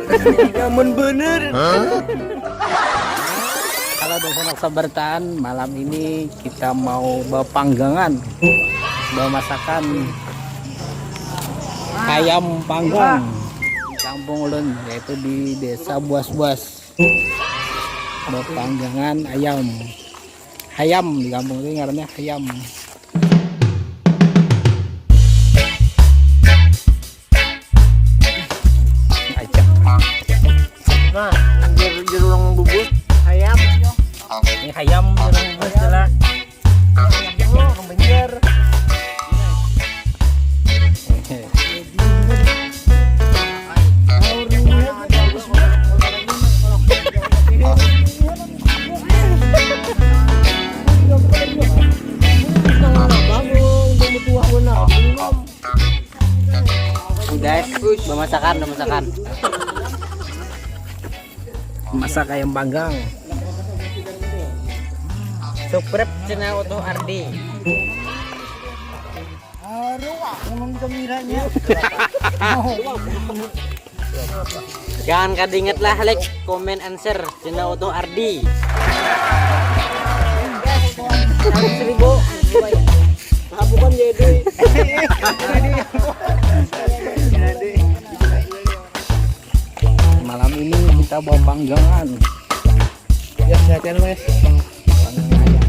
Nyaman bener. Kalau dosen sabartan, malam ini kita mau bawa panggangan, bawa masakan ayam panggang di Kampung Ulun, yaitu di Desa Buas-Buas. Bawa panggangan ayam, di kampung ini ngarannya ayam. Nah, jerung bubur ayam. Ini ayam jerung bubur adalah Orang Banjar. guys, udah masakan. Masak ayam panggang. Suprep cina untuk Ardi. Jangan kada inget lah, like, comment, answer cina untuk Ardi. 100.000. Bukan jadi. Malam ini kita bawa panggangan. Ya, silakan Mas. Panggangan ayam.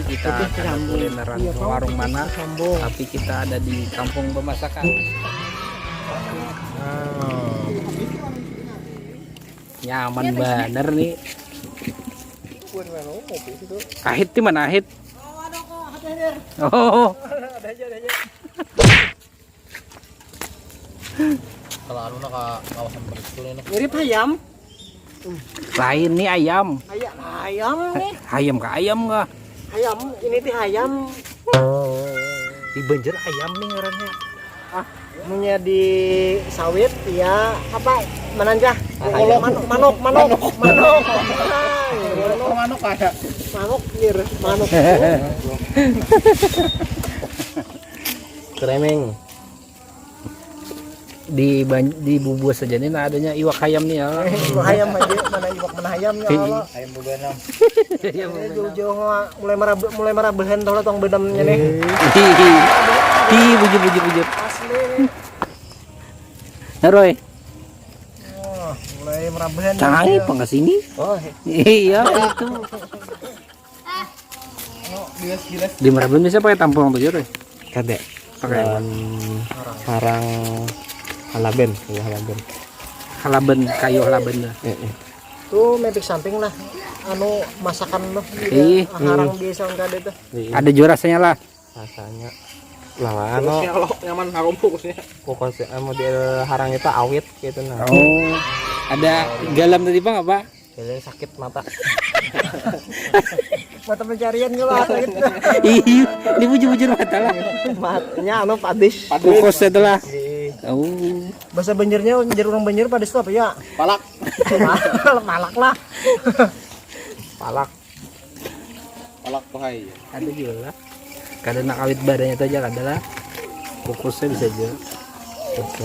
Kita kulineran ke warung mana, tapi kita ada di kampung pemasakan. Nyaman bener nih. Ahit di mana Ahit? Oh, Ada aja. Kalau anu ke kawasan Beritul ini Mirip ayam. lain nih ayam. Ayam nih. Ayam ke ayam nggak? Ayam, ini teh ayam. Di Banjar ayam nih ngarannya. Punya di sawit ya apa menanjah manuk kayak manuk kremeng. Di Bubuas saja nih adanya iwak ayam nih ya. iwak ayam aja mana iwak mana ayam ya Allah Ayam bebenam. jauh-jauh mulai merabehan tolong tong bedamnya nih Bujur. asli Naroy, mulai merabehan canggih apa nggak sini? oh Iya itu. Di Meraben bisa pakai tampung tuh Roy? Kade. Pakai Harang halaben, kayu halaben lah. tuh mepik samping lah anu masakan loh harang biasa kade tuh Ada jurasanya lah. Rasanya lah anu nyaman harum fokusnya. Fokusnya di harang itu awit gitu nah. Oh, ada galam tadi Bang apa? Jadi sakit mata. mata pencarian gue lah sakit Iya, ini bujur mata lah. matanya anu padis Fokus setelah. Oh, bahasa Banjarnya jadi orang Banjar padis itu apa ya Palak. malak lah Palak pohai. ada juga. Kadang nak awit badannya itu aja kada lah. Fokusnya bisa aja.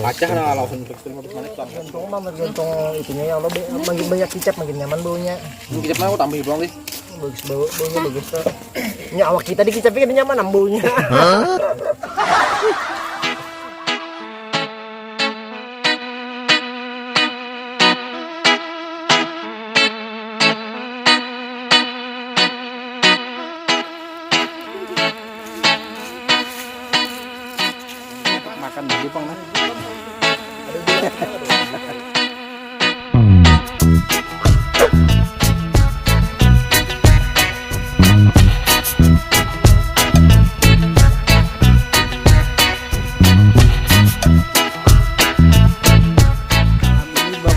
Acah nah langsung tekstur habis mana kan. gantung mah gantung itunya ya Allah makin banyak kicap makin nyaman baunya Kicap mah aku tambahin doang deh. bagus baunya bagus tuh ya awak kita dikicapin kan nyaman baunya Jepang lah. Ini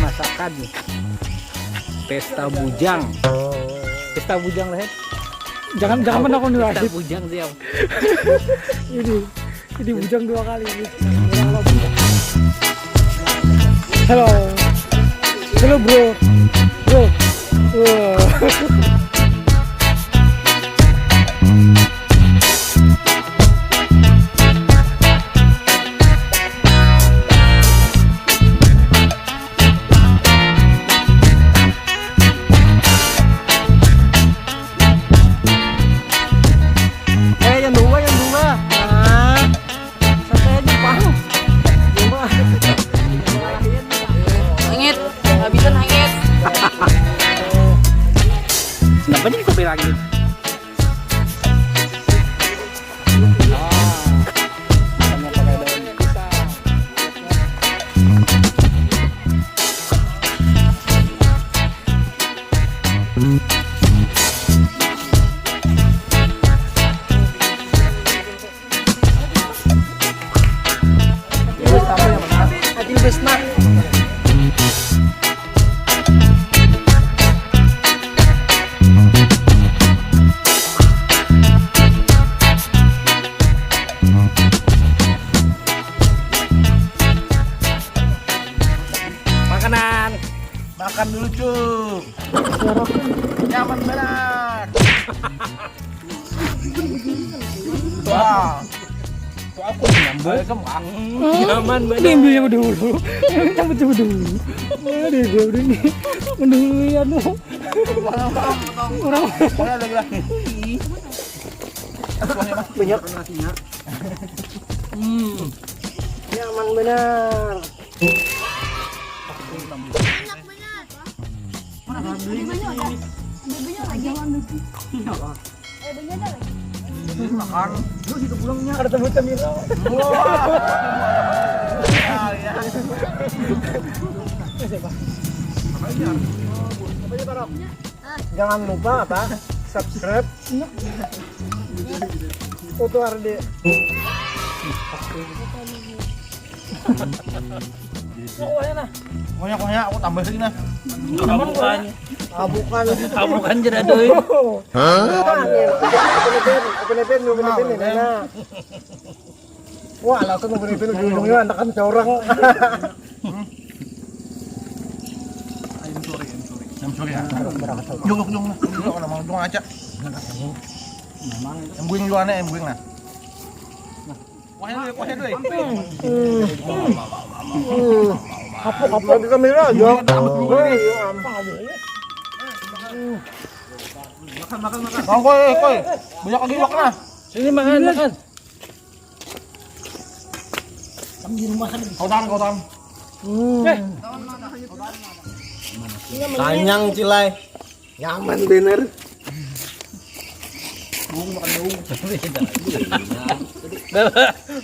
masakan pesta bujang. Pesta bujang lah. Jangan mana aku nih. Pesta bujang siap. Ini bujang 2 kali ini. Halo. Halo bro. Bro. Wah. Yang dua. Nah, sampai aja Pak. Dua. Hangit, habisan hangit. Kenapa nih kopi lagi? Sama pakai daun pisang. Adil Besnak. Makanan. Makan dulu, Cuk. Nyaman benar. Wah. Kok aku nyambel kemang. Nyaman banget. Diambil yang dulu. Cabut dulu. Aduh, dia udah nih. Mendulu ya no. Mana ada gelas nih? Banyak nasinya. Nyaman benar. Ada teman Camila. Jangan lupa apa? Subscribe. Foto Arde. Banyak aku tambahin nah. Bukan jera doi. Open ini. Wah, langsung open ujung-ujungnya anak kan seorang. Sorry ya. Jong nah mau dong aja. Em buing luar em buing nah. Wah dulu. Apa di kamera aja. Makan. Koi. Banyak lagi makan. Sini makan. Kau tahan. Tanyang Cilai. Nyaman bener.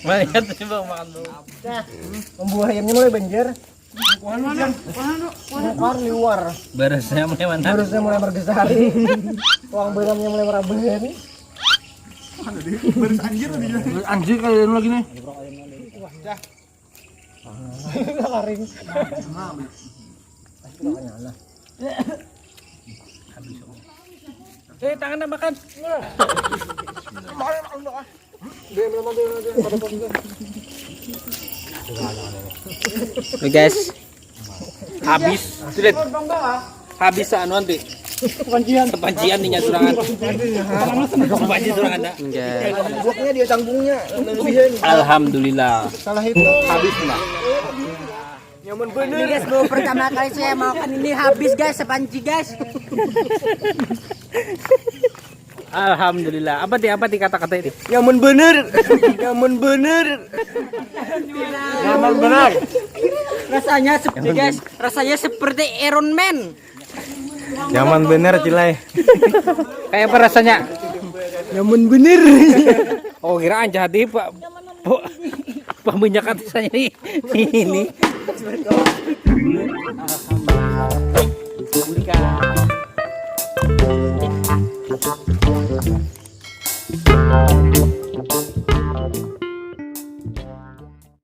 Banyak sih bang makan dulu. Membuah ayamnya mulai banjir. Keluar liwar. Beresnya mulai mana? Harusnya mulai bergeser. Uang beramnya mulai meraben. Anjir kali lagi nih. Karing. Tangannya makan. Oke guys, habis sudah habis anuan tuh kepancian nih surangan kepancian surangan dah Buaknya dia tanggungnya lebihan. alhamdulillah Salah itu habis nah nyaman Ini bener. guys, baru pertama kali saya makan ini habis guys, sepanci guys. alhamdulillah apa ti kata-kata ini Nyaman bener. Nyaman bener. Nyaman bener. Rasanya seperti guys, rasanya seperti Iron Man. Nyaman bener Cilai. kayak apa rasanya Nyaman bener. oh kiraan jadi pak Pembunyikan saya ini. Alhamdulillah.